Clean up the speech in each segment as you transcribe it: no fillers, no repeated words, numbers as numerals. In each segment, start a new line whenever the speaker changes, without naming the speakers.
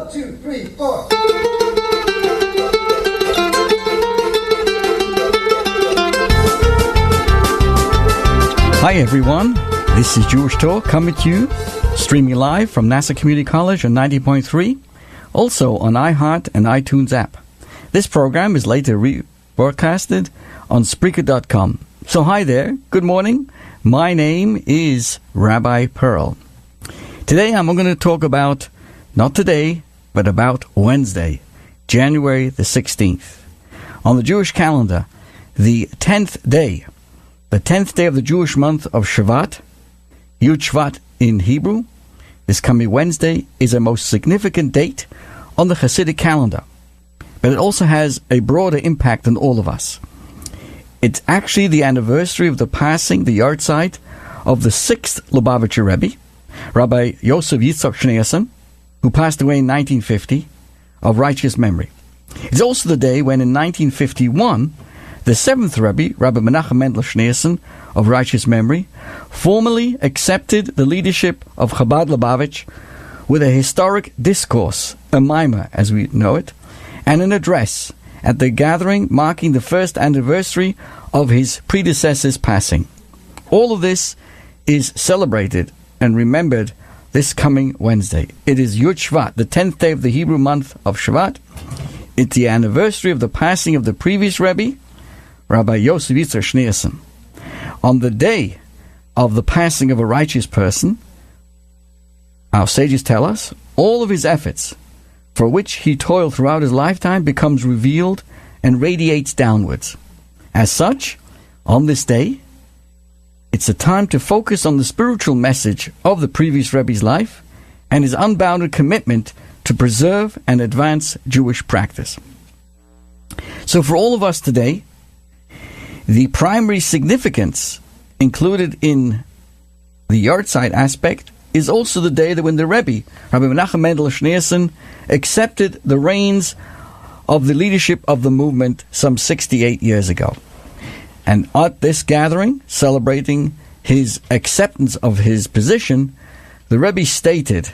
1, 2, 3, 4.
Hi everyone, this is Jewish Talk coming to you, streaming live from NASA Community College on 90.3, also on iHeart and iTunes app. This program is later rebroadcasted on Spreaker.com. So hi there, good morning. My name is Rabbi Pearl. Today I'm going to talk about, not today, but about Wednesday, January the 16th. On the Jewish calendar, the 10th day of the Jewish month of Shvat, Yud Shvat in Hebrew, this coming Wednesday is a most significant date on the Hasidic calendar, but it also has a broader impact on all of us. It's actually the anniversary of the passing, the yahrzeit, of the 6th Lubavitcher Rebbe, Rabbi Yosef Yitzchak Schneerson, who passed away in 1950, of righteous memory. It's also the day when in 1951, the 7th Rebbe, Rabbi Menachem Mendel Schneerson, of righteous memory, formally accepted the leadership of Chabad Lubavitch with a historic discourse, a mimer as we know it, and an address at the gathering marking the first anniversary of his predecessor's passing. All of this is celebrated and remembered this coming Wednesday. It is Yud Shvat, the 10th day of the Hebrew month of Shvat. It's the anniversary of the passing of the previous Rebbe, Rabbi Yosef Yitzchak Schneerson. On the day of the passing of a righteous person, our sages tell us, all of his efforts for which he toiled throughout his lifetime becomes revealed and radiates downwards. As such, on this day, it's a time to focus on the spiritual message of the previous Rebbe's life and his unbounded commitment to preserve and advance Jewish practice. So for all of us today, the primary significance included in the yahrzeit aspect is also the day that when the Rebbe, Rabbi Menachem Mendel Schneerson, accepted the reins of the leadership of the movement some 68 years ago. And at this gathering, celebrating his acceptance of his position, the Rebbe stated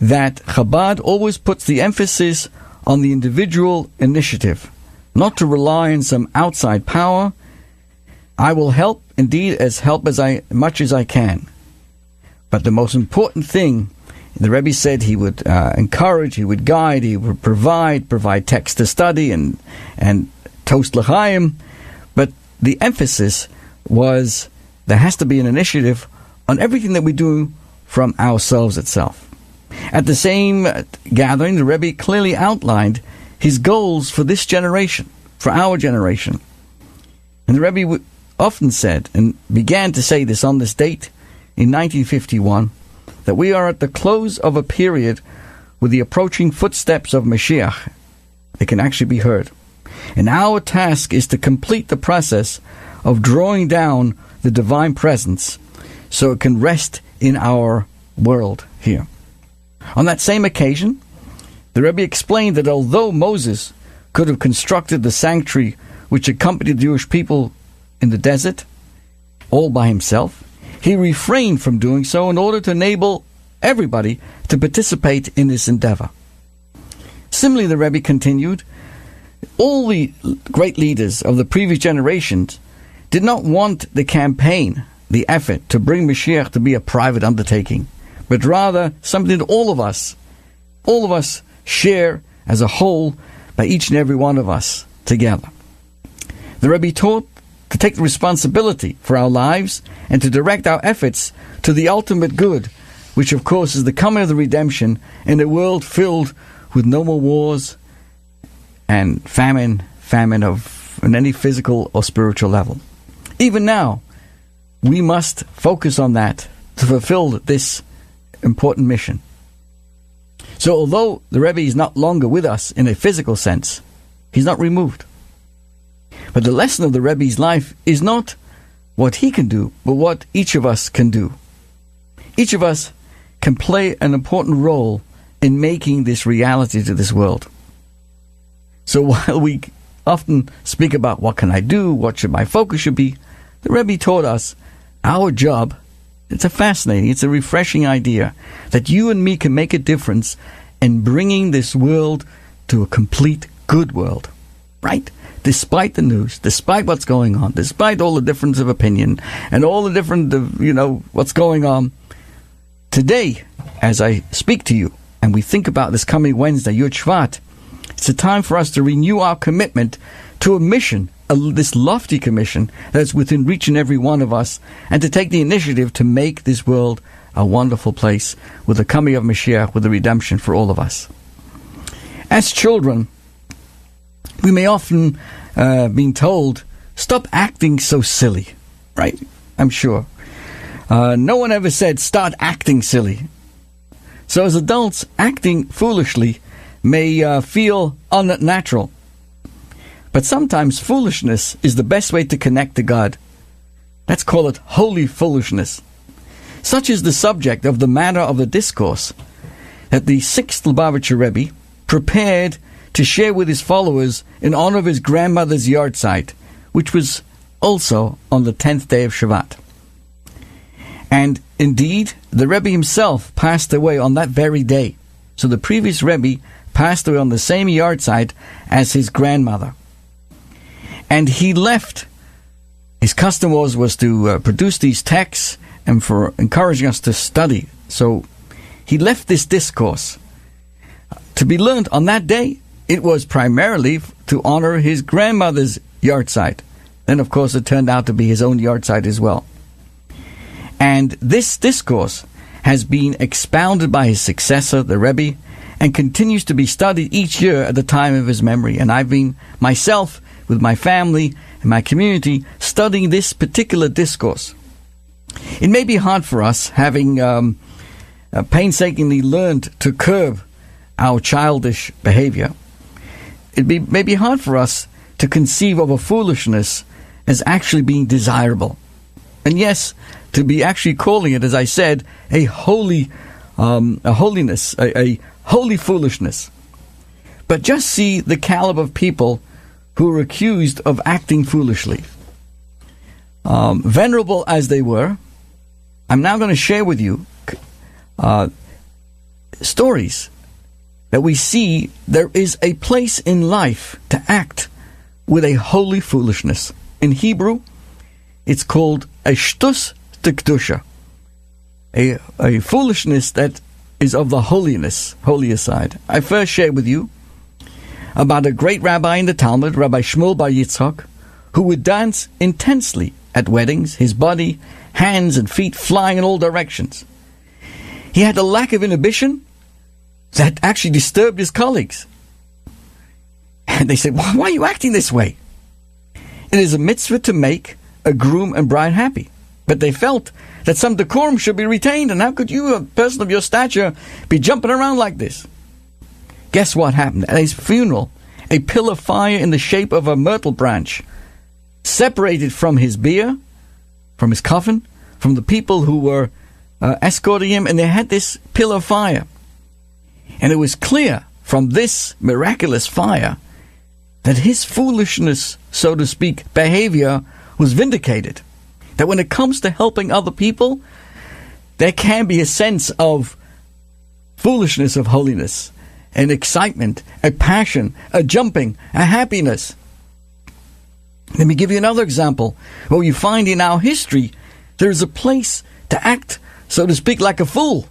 that Chabad always puts the emphasis on the individual initiative, not to rely on some outside power. I will help, indeed, as much as I can. But the most important thing, the Rebbe said he would encourage, he would guide, he would provide text to study and toast l'chaim. But the emphasis was there has to be an initiative on everything that we do from ourselves itself. At the same gathering, the Rebbe clearly outlined his goals for this generation, for our generation. And the Rebbe often said, and began to say this on this date, in 1951, that we are at the close of a period with the approaching footsteps of Mashiach. They can actually be heard. And our task is to complete the process of drawing down the divine presence so it can rest in our world here. On that same occasion, the Rebbe explained that although Moses could have constructed the sanctuary which accompanied the Jewish people in the desert all by himself, he refrained from doing so in order to enable everybody to participate in this endeavor. Similarly, the Rebbe continued, all the great leaders of the previous generations did not want the campaign, the effort to bring Mashiach to be a private undertaking, but rather something that all of us share as a whole by each and every one of us together. The Rebbe taught to take the responsibility for our lives and to direct our efforts to the ultimate good, which of course is the coming of the redemption in a world filled with no more wars and famine on any physical or spiritual level. Even now, we must focus on that to fulfill this important mission. So although the Rebbe is not longer with us in a physical sense, he's not removed. But the lesson of the Rebbe's life is not what he can do, but what each of us can do. Each of us can play an important role in making this reality to this world. So while we often speak about what can I do, what should my focus should be, the Rebbe taught us our job. It's a refreshing idea that you and me can make a difference in bringing this world to a complete good world, right? Despite the news, despite what's going on, despite all the difference of opinion and all the different, what's going on. Today, as I speak to you and we think about this coming Wednesday, Yud Shvat, it's a time for us to renew our commitment to a mission, this lofty commission that's within reach in every one of us, and to take the initiative to make this world a wonderful place with the coming of Mashiach, with the redemption for all of us. As children, we may often be told, stop acting so silly, right? I'm sure. No one ever said, start acting silly. So as adults, acting foolishly may feel unnatural. But sometimes foolishness is the best way to connect to God. Let's call it holy foolishness. Such is the subject of the matter of the discourse that the 6th Lubavitcher Rebbe prepared to share with his followers in honor of his grandmother's yahrzeit, which was also on the 10th day of Shvat. And indeed, the Rebbe himself passed away on that very day. So the previous Rebbe passed away on the same yahrzeit as his grandmother. And he left, his custom was to produce these texts and for encouraging us to study. So he left this discourse to be learned on that day. It was primarily to honor his grandmother's yahrzeit. Then, of course, it turned out to be his own yahrzeit as well. And this discourse has been expounded by his successor, the Rebbe, and continues to be studied each year at the time of his memory. And I've been myself, with my family and my community, studying this particular discourse. It may be hard for us, having painstakingly learned to curb our childish behavior. It may be hard for us to conceive of a foolishness as actually being desirable. And yes, to be actually calling it, as I said, a holy holiness, a holy foolishness. But just see the caliber of people who were accused of acting foolishly. Venerable as they were, I'm now going to share with you stories that we see there is a place in life to act with a holy foolishness. In Hebrew, it's called a shtus tekdusha, a foolishness that is of the holier side. I first share with you about a great rabbi in the Talmud, Rabbi Shmuel Bar Yitzchak, who would dance intensely at weddings, his body, hands and feet flying in all directions. He had a lack of inhibition that actually disturbed his colleagues. And they said, why are you acting this way? It is a mitzvah to make a groom and bride happy. But they felt that some decorum should be retained, and how could you, a person of your stature, be jumping around like this? Guess what happened? At his funeral, a pillar of fire in the shape of a myrtle branch separated from his bier, from his coffin, from the people who were escorting him, and they had this pillar of fire. And it was clear from this miraculous fire that his foolishness, so to speak, behavior was vindicated. That when it comes to helping other people, there can be a sense of foolishness of holiness, an excitement, a passion, a jumping, a happiness. Let me give you another example. Well, you find in our history, there is a place to act, so to speak, like a fool,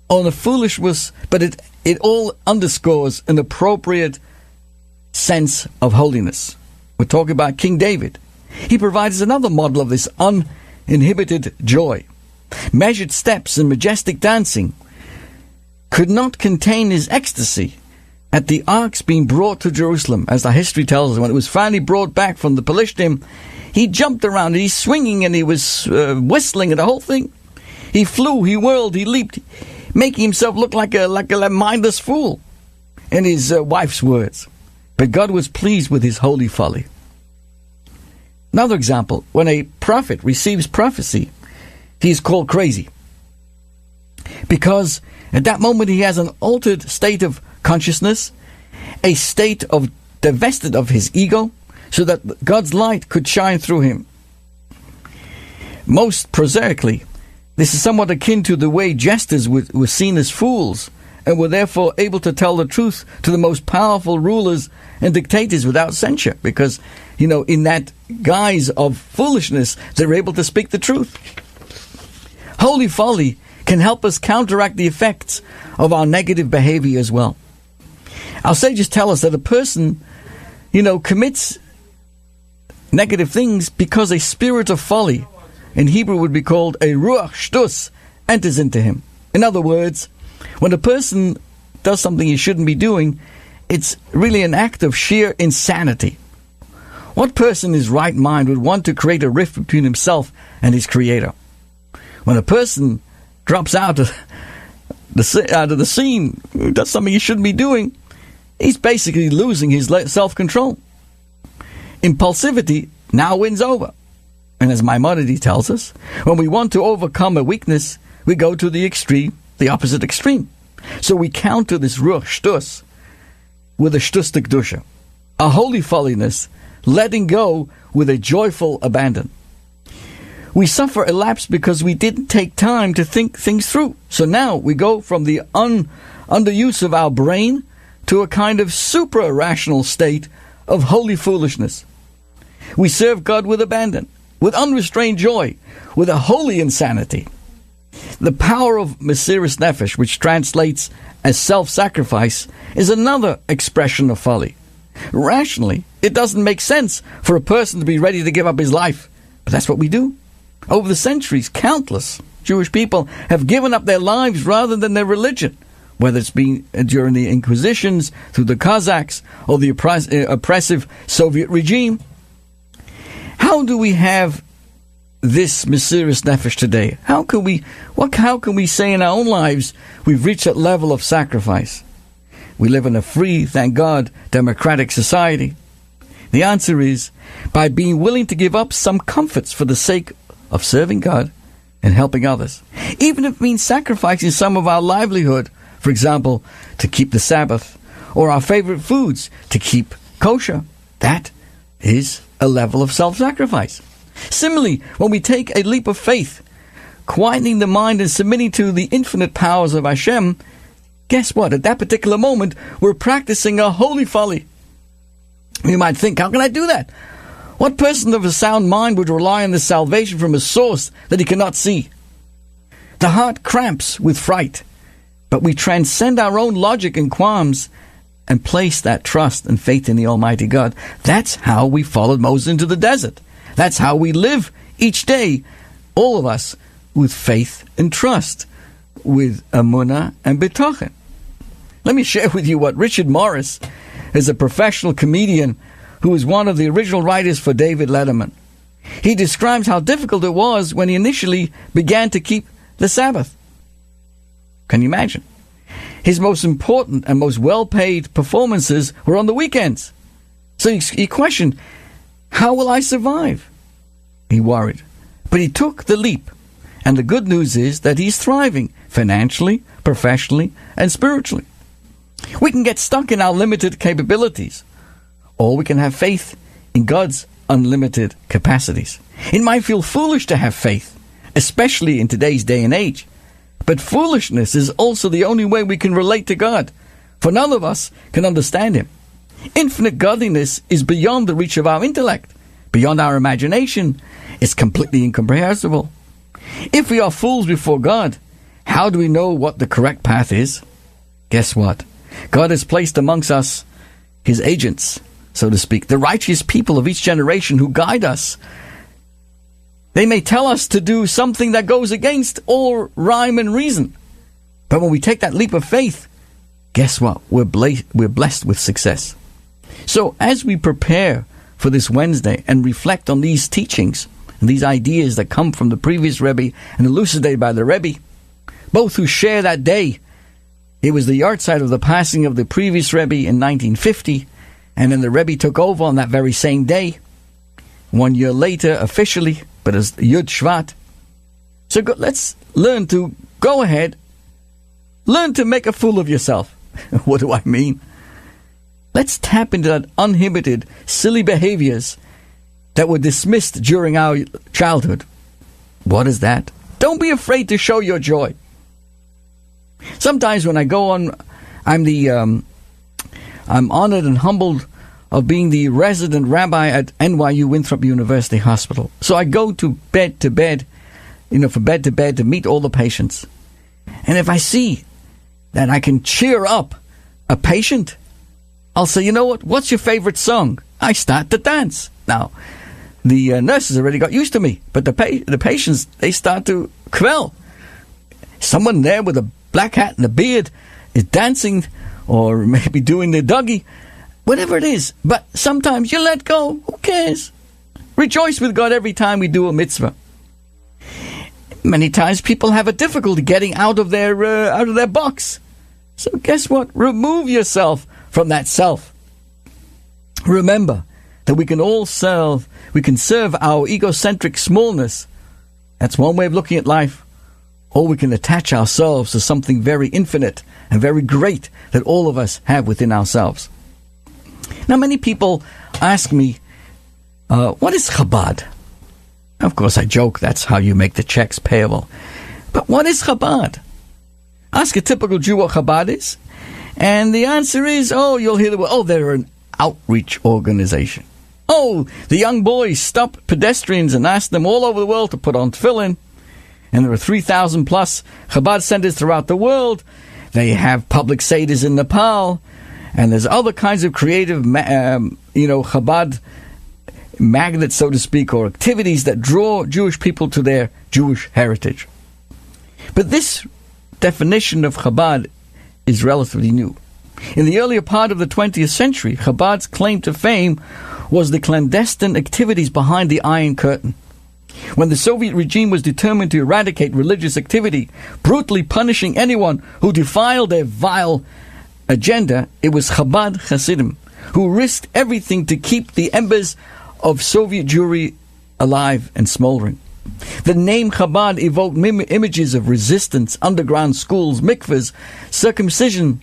on a foolishness, but it all underscores an appropriate sense of holiness. We're talking about King David. He provides another model of this uninhibited joy. Measured steps and majestic dancing could not contain his ecstasy at the arks being brought to Jerusalem. As the history tells us, when it was finally brought back from the Pelishtim, he jumped around and he's swinging and he was whistling and the whole thing. He flew, he whirled, he leaped, making himself look like a mindless fool, in his wife's words. But God was pleased with his holy folly. Another example, when a prophet receives prophecy, he is called crazy. Because at that moment he has an altered state of consciousness, a state of divested of his ego, so that God's light could shine through him. Most prosaically, this is somewhat akin to the way jesters were seen as fools and were therefore able to tell the truth to the most powerful rulers and dictators without censure, because, in that guise of foolishness, they're able to speak the truth. Holy folly can help us counteract the effects of our negative behavior as well. Our sages tell us that a person, commits negative things because a spirit of folly, in Hebrew would be called a ruach shtus, enters into him. In other words, when a person does something he shouldn't be doing, it's really an act of sheer insanity. What person in his right mind would want to create a rift between himself and his Creator? When a person drops out of the scene, does something he shouldn't be doing, he's basically losing his self-control. Impulsivity now wins over. And as Maimonides tells us, when we want to overcome a weakness, we go to the extreme, the opposite extreme. So we counter this ruach shtus with a shtus d'kedusha, a holy folliness, letting go with a joyful abandon. We suffer a lapse because we didn't take time to think things through. So now we go from the underuse of our brain to a kind of supra-rational state of holy foolishness. We serve God with abandon, with unrestrained joy, with a holy insanity. The power of Mesiras Nefesh, which translates as self-sacrifice, is another expression of folly. Rationally, it doesn't make sense for a person to be ready to give up his life, but that's what we do. Over the centuries, countless Jewish people have given up their lives rather than their religion, whether it's been during the Inquisitions, through the Cossacks, or the oppressive Soviet regime. How do we have this Mesiras Nefesh today? How can we say in our own lives we've reached that level of sacrifice? We live in a free, thank God, democratic society. The answer is by being willing to give up some comforts for the sake of serving God and helping others, even if it means sacrificing some of our livelihood, for example, to keep the Sabbath, or our favorite foods to keep kosher. That is a level of self-sacrifice. Similarly, when we take a leap of faith, quietening the mind and submitting to the infinite powers of Hashem, guess what? At that particular moment, we're practicing a holy folly. You might think, how can I do that? What person of a sound mind would rely on the salvation from a source that he cannot see? The heart cramps with fright, but we transcend our own logic and qualms and place that trust and faith in the Almighty God. That's how we followed Moses into the desert. That's how we live each day, all of us, with faith and trust, with emunah and betochen. Let me share with you what Richard Morris is, a professional comedian who is one of the original writers for David Letterman. He describes how difficult it was when he initially began to keep the Sabbath. Can you imagine? His most important and most well-paid performances were on the weekends. So he questioned, how will I survive? He worried. But he took the leap. And the good news is that he's thriving financially, professionally, and spiritually. We can get stuck in our limited capabilities, or we can have faith in God's unlimited capacities. It might feel foolish to have faith, especially in today's day and age. But foolishness is also the only way we can relate to God, for none of us can understand Him. Infinite godliness is beyond the reach of our intellect, beyond our imagination. It's completely incomprehensible. If we are fools before God, how do we know what the correct path is? Guess what? God has placed amongst us His agents, so to speak, the righteous people of each generation who guide us. They may tell us to do something that goes against all rhyme and reason. But when we take that leap of faith, guess what? We're blessed with success. So as we prepare for this Wednesday and reflect on these teachings and these ideas that come from the previous Rebbe and elucidated by the Rebbe, both who share that day, it was the yahrzeit of the passing of the previous Rebbe in 1950, and then the Rebbe took over on that very same day, 1 year later officially, but as Yud Shvat. So let's learn to go ahead, learn to make a fool of yourself. What do I mean? Let's tap into that uninhibited, silly behaviors that were dismissed during our childhood. What is that? Don't be afraid to show your joy. Sometimes when I go on, I'm honored and humbled of being the resident rabbi at NYU Winthrop University Hospital. So I go to bed, from bed to bed to meet all the patients. And if I see that I can cheer up a patient, I'll say, you know what? What's your favorite song? I start to dance. Now, the nurses already got used to me, but the patients, they start to quell. Someone there with a black hat and a beard is dancing or maybe doing their Dougie, whatever it is. But sometimes you let go. Who cares? Rejoice with God every time we do a mitzvah. Many times people have a difficulty getting out of their box. So guess what? Remove yourself from that self. Remember that we can serve our egocentric smallness. That's one way of looking at life. Or we can attach ourselves to something very infinite and very great that all of us have within ourselves. Now, many people ask me, what is Chabad? Of course, I joke, that's how you make the checks payable. But what is Chabad? Ask a typical Jew what Chabad is, and the answer is, you'll hear the word, they're an outreach organization. The young boys stop pedestrians and ask them all over the world to put on tefillin. And there are 3,000 plus Chabad centers throughout the world. They have public seders in Nepal. And there's other kinds of creative, Chabad magnets, so to speak, or activities that draw Jewish people to their Jewish heritage. But this definition of Chabad is relatively new. In the earlier part of the 20th century, Chabad's claim to fame was the clandestine activities behind the Iron Curtain. When the Soviet regime was determined to eradicate religious activity, brutally punishing anyone who defiled their vile agenda, it was Chabad Hasidim who risked everything to keep the embers of Soviet Jewry alive and smoldering. The name Chabad evoked images of resistance, underground schools, mikvahs, circumcision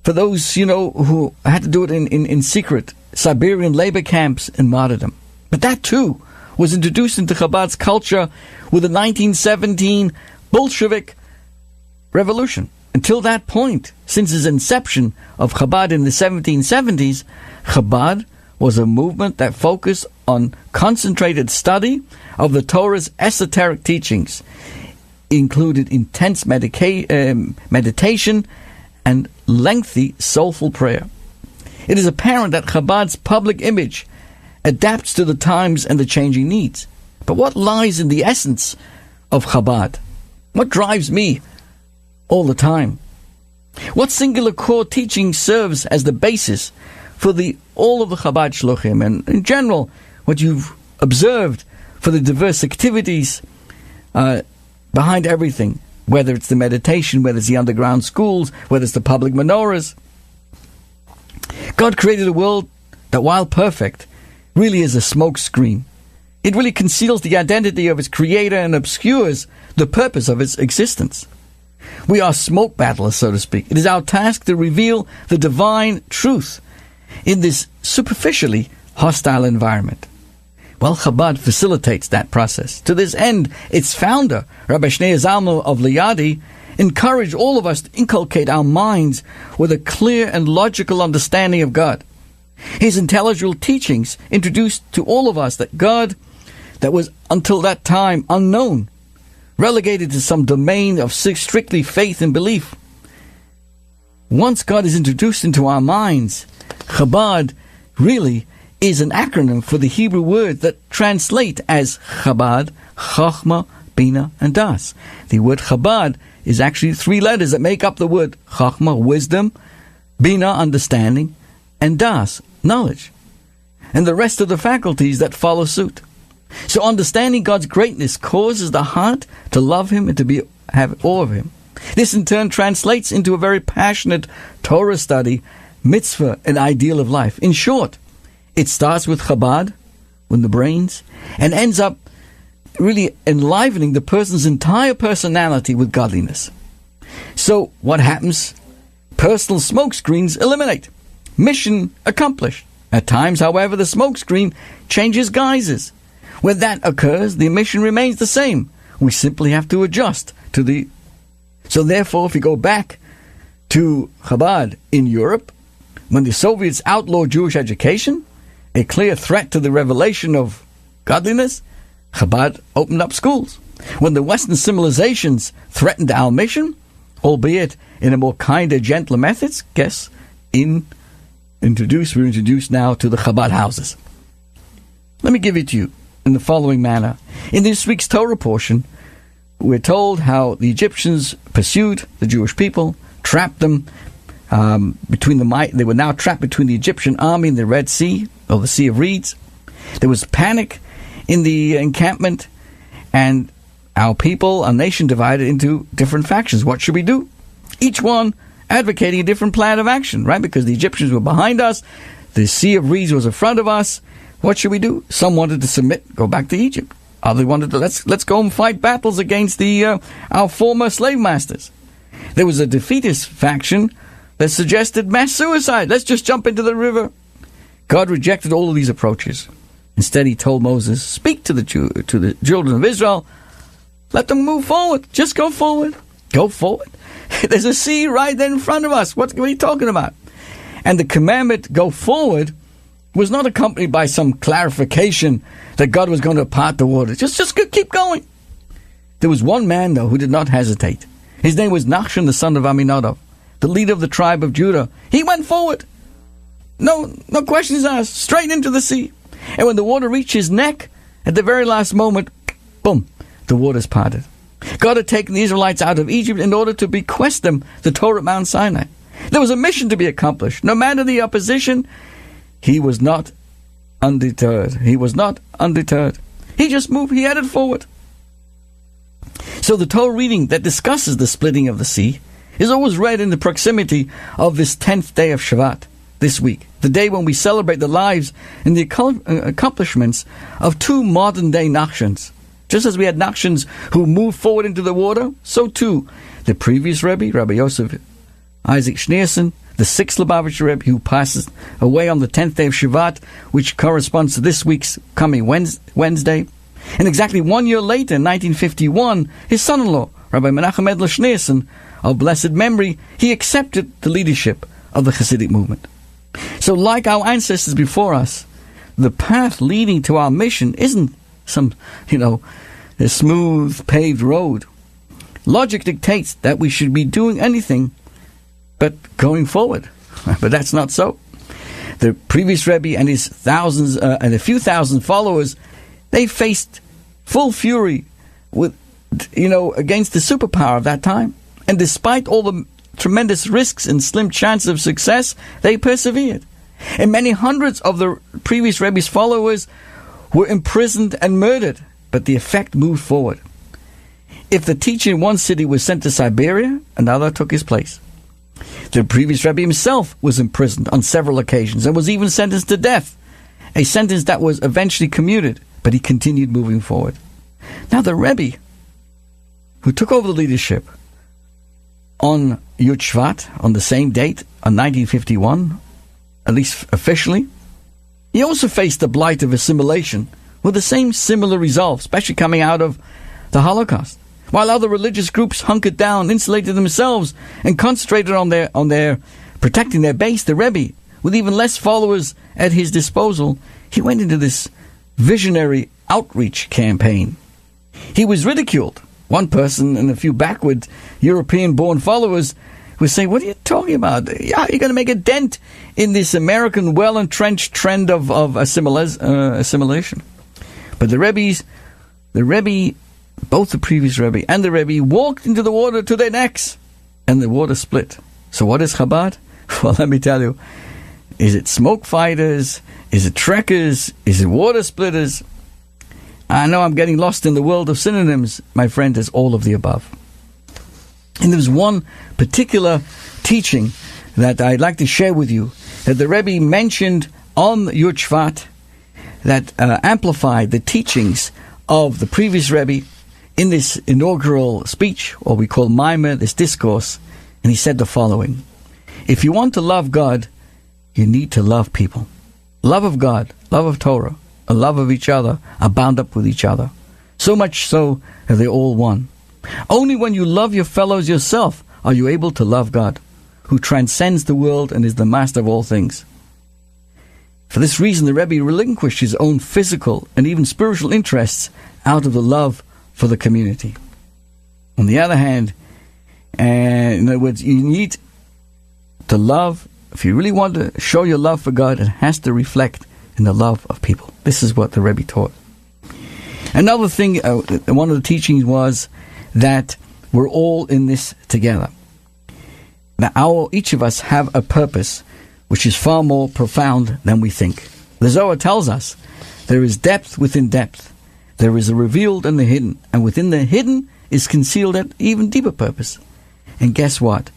for those, who had to do it in secret, Siberian labor camps and martyrdom. But that too was introduced into Chabad's culture with the 1917 Bolshevik Revolution. Until that point, since its inception of Chabad in the 1770s, Chabad was a movement that focused on concentrated study of the Torah's esoteric teachings, included intense meditation and lengthy soulful prayer. It is apparent that Chabad's public image adapts to the times and the changing needs. But what lies in the essence of Chabad? What drives me all the time? What singular core teaching serves as the basis for all of the Chabad Shluchim, and in general, what you've observed for the diverse activities behind everything, whether it's the meditation, whether it's the underground schools, whether it's the public menorahs? God created a world that, while perfect, really is a smoke screen. It really conceals the identity of its creator and obscures the purpose of its existence. We are smoke battlers, so to speak. It is our task to reveal the divine truth in this superficially hostile environment. Well, Chabad facilitates that process. To this end, its founder, Rabbi Shneur Zalman of Liadi, encouraged all of us to inculcate our minds with a clear and logical understanding of God. His intellectual teachings introduced to all of us that God, that was until that time unknown, relegated to some domain of strictly faith and belief. Once God is introduced into our minds, Chabad really is an acronym for the Hebrew word that translate as Chabad, Chachma, Bina, and Das. The word Chabad is actually 3 letters that make up the word Chachma, wisdom, Bina, understanding, and Das, knowledge, and the rest of the faculties that follow suit. So understanding God's greatness causes the heart to love Him and to have awe of Him. This in turn translates into a very passionate Torah study, mitzvah, and ideal of life. In short, it starts with Chabad, with the brains, and ends up really enlivening the person's entire personality with godliness. So what happens? Personal smoke screens eliminate. Mission accomplished. At times, however, the smoke screen changes guises. When that occurs, the mission remains the same. We simply have to adjust to the So therefore, if you go back to Chabad in Europe, when the Soviets outlawed Jewish education, a clear threat to the revelation of godliness, Chabad opened up schools. When the Western civilizations threatened our mission, albeit in a more kinder, gentler methods, we're introduced now to the Chabad houses. Let me give it to you in the following manner. In this week's Torah portion, we're told how the Egyptians pursued the Jewish people, trapped them they were now trapped between the Egyptian army and the Red Sea, or the Sea of Reeds. There was panic in the encampment, and our nation divided into different factions. What should we do? Each one advocating a different plan of action, right? Because the Egyptians were behind us, the Sea of Reeds was in front of us. What should we do? Some wanted to submit, go back to Egypt. Others wanted to let's go and fight battles against our former slave masters. There was a defeatist faction that suggested mass suicide. Let's just jump into the river. God rejected all of these approaches. Instead, he told Moses, speak to the children of Israel. Let them move forward. Just go forward. Go forward. There's a sea right there in front of us. What are you talking about? And the commandment, go forward, was not accompanied by some clarification that God was going to part the waters. Just keep going. There was one man, though, who did not hesitate. His name was Nachshon, the son of Aminadab, the leader of the tribe of Judah. He went forward. No questions asked. Straight into the sea. And when the water reached his neck, at the very last moment, boom, the waters parted. God had taken the Israelites out of Egypt in order to bequest them the Torah at Mount Sinai. There was a mission to be accomplished. No matter the opposition, he was not undeterred. He just moved. He headed forward. So the Torah reading that discusses the splitting of the sea is always read in the proximity of this 10th day of Shavat, this week, the day when we celebrate the lives and the accomplishments of two modern-day Nachshons. Just as we had Nachshons who moved forward into the water, so too the previous Rebbe, Rabbi Yosef Isaac Schneerson, the sixth Lubavitcher Rebbe, who passes away on the 10th day of Shavat, which corresponds to this week's coming Wednesday. And exactly 1 year later, in 1951, his son-in-law, Rabbi Menachem Edler Schneerson, of blessed memory, he accepted the leadership of the Hasidic movement. So like our ancestors before us, the path leading to our mission isn't some, a smooth paved road. Logic dictates that we should be doing anything but going forward. But that's not so. The previous Rebbe and his thousands and a few thousand followers, they faced full fury against the superpower of that time. And despite all the tremendous risks and slim chance of success, they persevered. And many hundreds of the previous Rebbe's followers were imprisoned and murdered, but the effect moved forward. If the teacher in one city was sent to Siberia, another took his place. The previous Rebbe himself was imprisoned on several occasions and was even sentenced to death, a sentence that was eventually commuted, but he continued moving forward. Now the Rebbe, who took over the leadership on Yud Shvat, on the same date, on 1951, at least officially, he also faced the blight of assimilation with the same similar resolve, especially coming out of the Holocaust. While other religious groups hunkered down, insulated themselves, and concentrated on their protecting their base, the Rebbe, with even less followers at his disposal, he went into this visionary outreach campaign. He was ridiculed. One person and a few backward European-born followers would say, "What are you talking about? Yeah, you're going to make a dent in this American well-entrenched trend of assimilation." But the Rebbe, both the previous Rebbe and the Rebbe, walked into the water to their necks, and the water split. So what is Chabad? Well, let me tell you. Is it smoke fighters? Is it trekkers? Is it water splitters? I know I'm getting lost in the world of synonyms, my friend. It's all of the above. And there's one particular teaching that I'd like to share with you that the Rebbe mentioned on Yud Shvat that amplified the teachings of the previous Rebbe in this inaugural speech, or we call Maimer, this discourse. And he said the following: if you want to love God, you need to love people. Love of God, love of Torah, a love of each other are bound up with each other. So much so that they're all one. Only when you love your fellows yourself are you able to love God, who transcends the world and is the master of all things. For this reason, the Rebbe relinquished his own physical and even spiritual interests out of the love for the community. On the other hand, in other words, you need to love. If you really want to show your love for God, it has to reflect in the love of people. This is what the Rebbe taught. Another thing, one of the teachings was that we're all in this together. Now, each of us have a purpose which is far more profound than we think. The Zohar tells us there is depth within depth. There is a revealed and the hidden. And within the hidden is concealed an even deeper purpose. And guess what?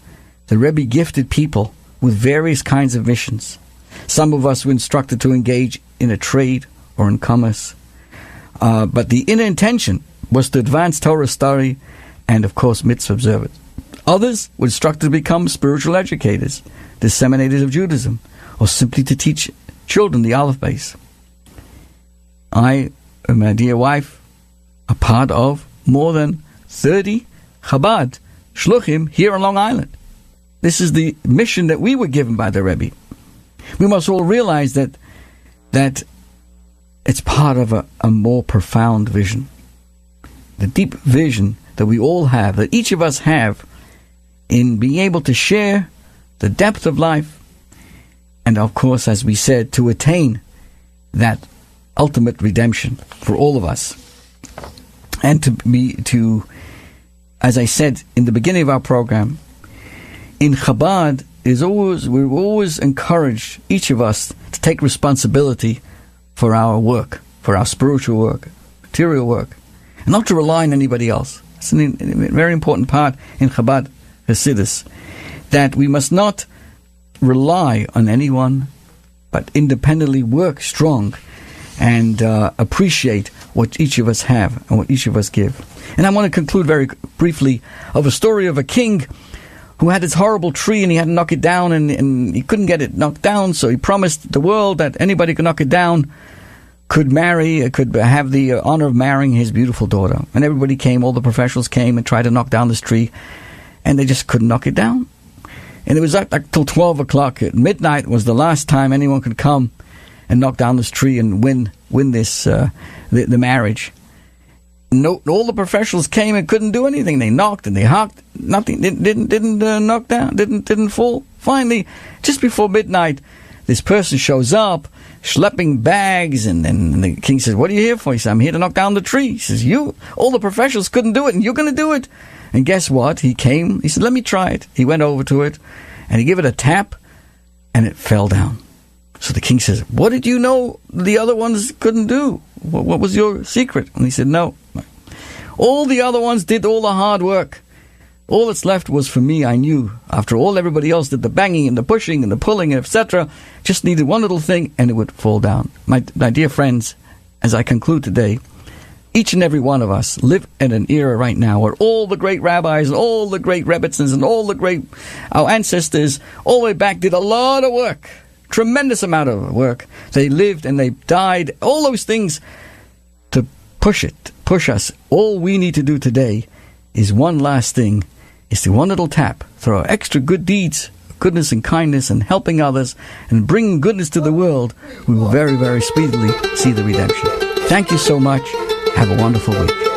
The Rebbe gifted people with various kinds of missions. Some of us were instructed to engage in a trade or in commerce. But the inner intention was to advance Torah study and, of course, mitzvah observance. Others were instructed to become spiritual educators, disseminators of Judaism, or simply to teach children the Aleph base. I and my dear wife are part of more than 30 Chabad Shluchim here on Long Island. This is the mission that we were given by the Rebbe. We must all realize that it's part of a more profound vision. The deep vision that we all have, that each of us have, in being able to share the depth of life, and of course, as we said, to attain that ultimate redemption for all of us. And as I said in the beginning of our program, in Chabad, we're always encouraged, each of us, to take responsibility for our work, for our spiritual work, material work, and not to rely on anybody else. It's a very important part in Chabad Hasidus, that we must not rely on anyone, but independently work strong and appreciate what each of us have and what each of us give. And I want to conclude very briefly of a story of a king who had this horrible tree and he had to knock it down, and he couldn't get it knocked down, so he promised the world that anybody could knock it down could have the honor of marrying his beautiful daughter. And everybody came, all the professionals came and tried to knock down this tree, and they just couldn't knock it down. And it was like till 12 o'clock at midnight was the last time anyone could come and knock down this tree and win this the marriage. No, all the professionals came and couldn't do anything. They knocked and they hocked. Nothing didn't knock down. Didn't fall. Finally, just before midnight, this person shows up, schlepping bags, and then the king says, "What are you here for?" He says, "I'm here to knock down the tree." He says, all the professionals couldn't do it, and you're going to do it. And guess what? He came. He said, "Let me try it." He went over to it, and he gave it a tap, and it fell down. So the king says, "What did you know the other ones couldn't do? What was your secret?" And he said, "No. All the other ones did all the hard work. All that's left was for me. I knew. After all, everybody else did the banging and the pushing and the pulling, etc. Just needed one little thing, and it would fall down." My dear friends, as I conclude today, each and every one of us live in an era right now where all the great rabbis and all the great rebbitzins and all the great, our ancestors, all the way back, did a lot of work. Tremendous amount of work. They lived and they died. All those things to push us. All we need to do today is one last thing, is to one little tap through our extra good deeds, goodness and kindness and helping others and bringing goodness to the world. We will very, very speedily see the redemption. Thank you so much. Have a wonderful week.